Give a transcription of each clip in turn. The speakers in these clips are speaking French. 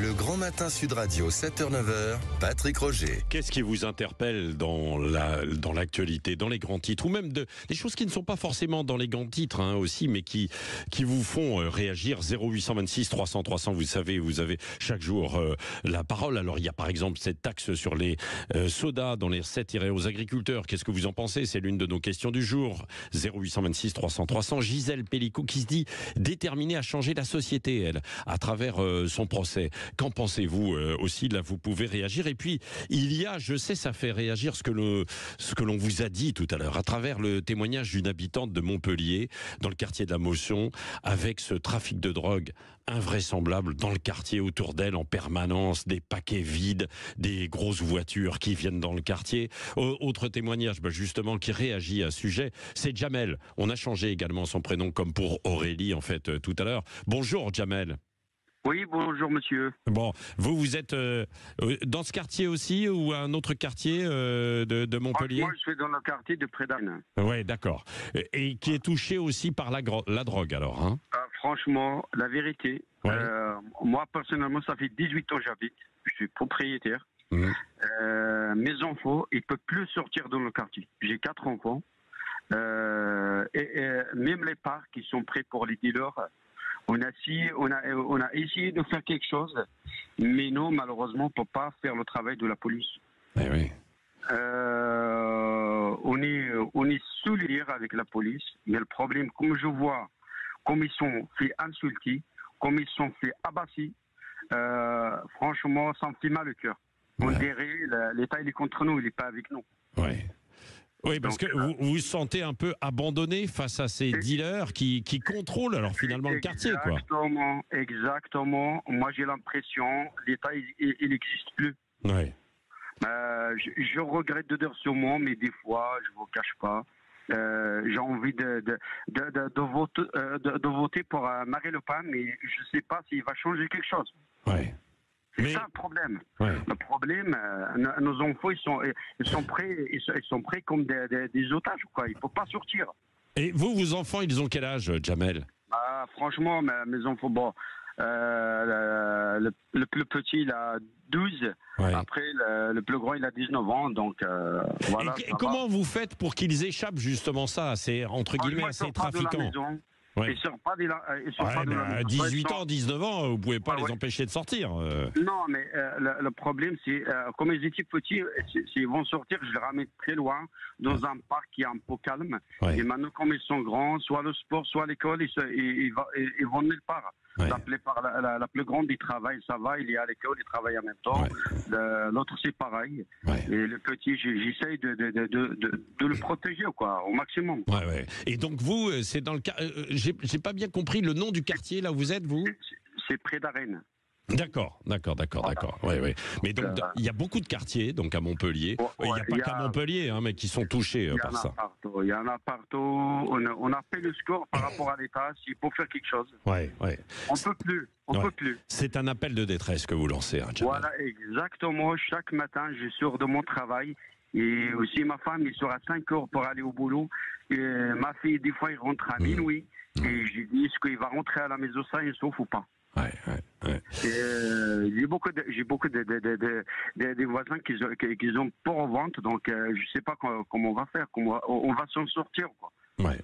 Le Grand Matin Sud Radio, 7h-9h, Patrick Roger. Qu'est-ce qui vous interpelle dans l'actualité, dans les grands titres, ou même des choses qui ne sont pas forcément dans les grands titres aussi, mais qui vous font réagir? 0826 300 300, vous savez, vous avez chaque jour la parole. Alors il y a par exemple cette taxe sur les sodas dont les recettes iraient aux agriculteurs. Qu'est-ce que vous en pensez? C'est l'une de nos questions du jour. 0826 300 300. Gisèle Pellicot qui se dit déterminée à changer la société, elle, à travers son procès. Qu'en pensez-vous aussi? Là, vous pouvez réagir. Et puis, il y a, je sais, ça fait réagir ce que l'on vous a dit tout à l'heure, à travers le témoignage d'une habitante de Montpellier, dans le quartier de la Motion, avec ce trafic de drogue invraisemblable dans le quartier autour d'elle en permanence, des paquets vides, des grosses voitures qui viennent dans le quartier. Autre témoignage, justement, qui réagit à ce sujet, c'est Jamel. On a changé également son prénom, comme pour Aurélie, en fait, tout à l'heure. Bonjour, Jamel. Oui, bonjour monsieur. Bon, vous êtes dans ce quartier aussi ou un autre quartier de Montpellier? Moi, je suis dans le quartier de Prédane. Oui, d'accord. Et qui est touché aussi par la drogue alors, hein? Franchement, la vérité, ouais. Moi personnellement, ça fait 18 ans que j'habite. Je suis propriétaire. Mes enfants, ils ne peuvent plus sortir dans le quartier. J'ai 4 enfants. Et même les parcs qui sont prêts pour les dealers. On a essayé de faire quelque chose, mais non, malheureusement, on ne peut pas faire le travail de la police. Eh oui. On est solidaire avec la police, mais le problème, comme je vois, comme ils sont fait insulter, comme ils sont fait abasser, franchement, ça me fait mal au cœur. On dirait, l'État, il est contre nous, il n'est pas avec nous. Ouais. Oui, parce que vous vous sentez un peu abandonné face à ces dealers qui contrôlent alors finalement le quartier, quoi. Exactement. Moi, j'ai l'impression l'État, il n'existe plus. Ouais. Je regrette de dire ce mot, mais des fois, je ne vous cache pas, j'ai envie de voter pour Marine Le Pen, mais je ne sais pas s'il va changer quelque chose. Ouais. C'est ça le problème. Ouais. Le problème, nos enfants, ils sont prêts comme des otages, quoi. Ils ne peuvent pas sortir. Et vos enfants, ils ont quel âge, Jamel? Franchement, mes enfants, bon, le plus petit, il a 12. Ouais. Après, le plus grand, il a 19 ans. Donc, voilà. Et comment vous faites pour qu'ils échappent justement ça? C'est entre guillemets assez trafiquant. Ouais. Ils sortent pas de la maison. 18 ans, 19 ans, vous pouvez pas les empêcher de sortir. Non, mais le problème, c'est comme ils étaient petits, s'ils vont sortir, je les ramène très loin, dans un parc qui est un peu calme. Ouais. Et maintenant, comme ils sont grands, soit le sport, soit l'école, ils vont nulle part. Ouais. La plus grande, il travaille, ça va, il est à l'école, il travaille en même temps. Ouais. L'autre, c'est pareil. Ouais. Et le petit, j'essaye de le protéger, quoi, au maximum. Ouais, ouais. Et donc, vous, c'est dans le cas. J'ai pas bien compris le nom du quartier, là où vous êtes, vous? C'est près d'Arène. D'accord. Ouais, ouais. Mais donc, il y a beaucoup de quartiers, donc à Montpellier. Il n'y a pas qu'à Montpellier, mais qui sont touchés par ça. Il y en a partout. On a fait le score par rapport à l'État. S'il faut faire quelque chose. Ouais. On peut plus. On peut plus. C'est un appel de détresse que vous lancez, hein, Jamel. Voilà, exactement. Chaque matin, je sors de mon travail. Et aussi, ma femme, elle sort à 5 heures pour aller au boulot. Et ma fille, des fois, elle rentre à minuit. Et je dis, est-ce qu'il va rentrer à la maison ça, il sauf ou pas? Ouais. J'ai beaucoup de voisins qui ont pour en vente, donc je sais pas comment on va faire, comment on va s'en sortir, quoi. Ouais.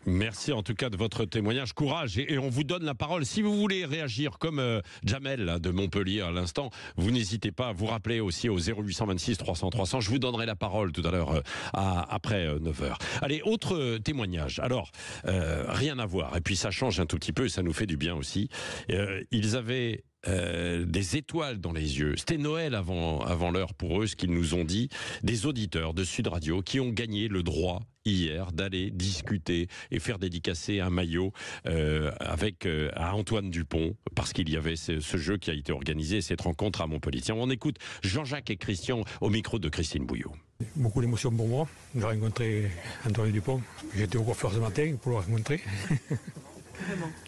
Merci en tout cas de votre témoignage, courage, et on vous donne la parole. Si vous voulez réagir comme Jamel là, de Montpellier à l'instant, vous n'hésitez pas à vous rappeler aussi au 0826 300 300. Je vous donnerai la parole tout à l'heure après 9h. Allez, autre témoignage. Alors, rien à voir, et puis ça change un tout petit peu et ça nous fait du bien aussi. Ils avaient des étoiles dans les yeux. C'était Noël avant l'heure pour eux, ce qu'ils nous ont dit, des auditeurs de Sud Radio qui ont gagné le droit hier d'aller discuter et faire dédicacer un maillot à Antoine Dupont, parce qu'il y avait ce jeu qui a été organisé, cette rencontre à Montpellier. Tiens, on écoute Jean-Jacques et Christian au micro de Christine Bouillot. Beaucoup d'émotions pour moi de rencontrer Antoine Dupont. J'étais au coiffeur ce matin pour le rencontrer.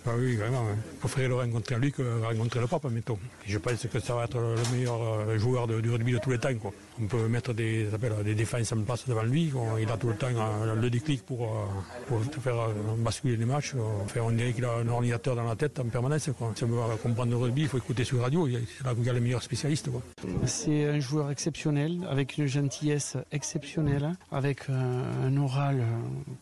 Ah oui, vraiment. Je préférerais le rencontrer lui que rencontrer le pape, mettons. Je pense que ça va être le meilleur joueur du rugby de tous les temps, quoi. On peut mettre des défenses en place devant lui. Il a tout le temps le déclic pour faire basculer les matchs. Enfin, on dirait qu'il a un ordinateur dans la tête en permanence, quoi. Si on veut comprendre le rugby, il faut écouter sur la radio. C'est là qu'il y a les meilleurs spécialistes, quoi. C'est un joueur exceptionnel, avec une gentillesse exceptionnelle, avec un oral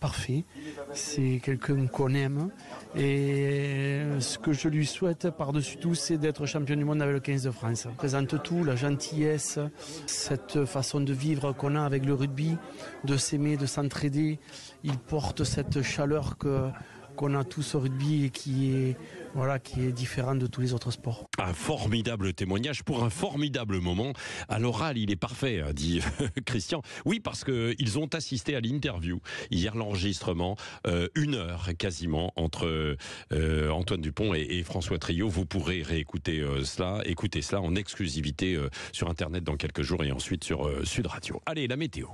parfait. C'est quelqu'un qu'on aime. Et ce que je lui souhaite par-dessus tout, c'est d'être champion du monde avec le 15 de France. Il présente tout, la gentillesse, cette façon de vivre qu'on a avec le rugby, de s'aimer, de s'entraider. Il porte cette chaleur qu'on a tous au rugby et qui est différent de tous les autres sports. Un formidable témoignage pour un formidable moment. À l'oral, il est parfait, dit Christian. Oui, parce qu'ils ont assisté à l'interview. Hier, l'enregistrement, 1 heure quasiment, entre Antoine Dupont et François Trio. Vous pourrez réécouter écouter cela en exclusivité sur Internet dans quelques jours et ensuite sur Sud Radio. Allez, la météo.